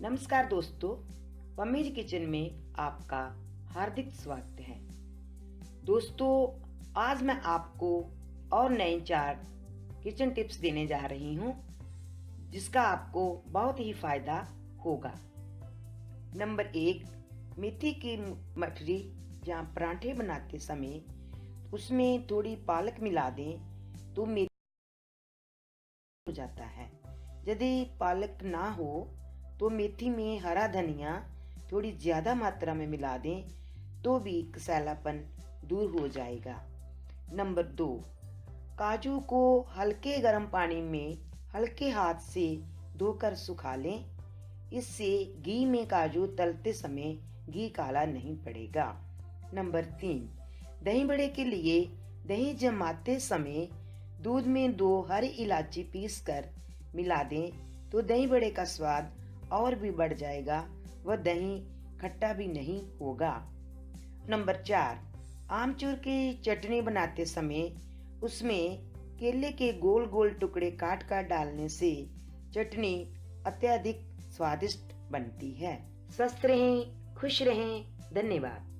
नमस्कार दोस्तों, पम्मीज किचन में आपका हार्दिक स्वागत है। दोस्तों, आज मैं आपको और नए 4 किचन टिप्स देने जा रही हूँ जिसका आपको बहुत ही फायदा होगा। नंबर 1, मेथी की मठरी या पराठे बनाते समय उसमें थोड़ी पालक मिला दें तो मेथी हो जाता है। यदि पालक ना हो तो मेथी में हरा धनिया थोड़ी ज्यादा मात्रा में मिला दें तो भी कसैलापन दूर हो जाएगा। नंबर 2, काजू को हल्के गर्म पानी में हल्के हाथ से धोकर सुखा लें। इससे घी में काजू तलते समय घी काला नहीं पड़ेगा। नंबर 3, दही बड़े के लिए दही जमाते समय दूध में 2 हरी इलायची पीसकर मिला दें तो दही बड़े का स्वाद और भी बढ़ जाएगा, वह दही खट्टा भी नहीं होगा। नंबर 4, आमचूर की चटनी बनाते समय उसमें केले के गोल गोल टुकड़े काट कर डालने से चटनी अत्यधिक स्वादिष्ट बनती है। स्वस्थ रहें, खुश रहें। धन्यवाद।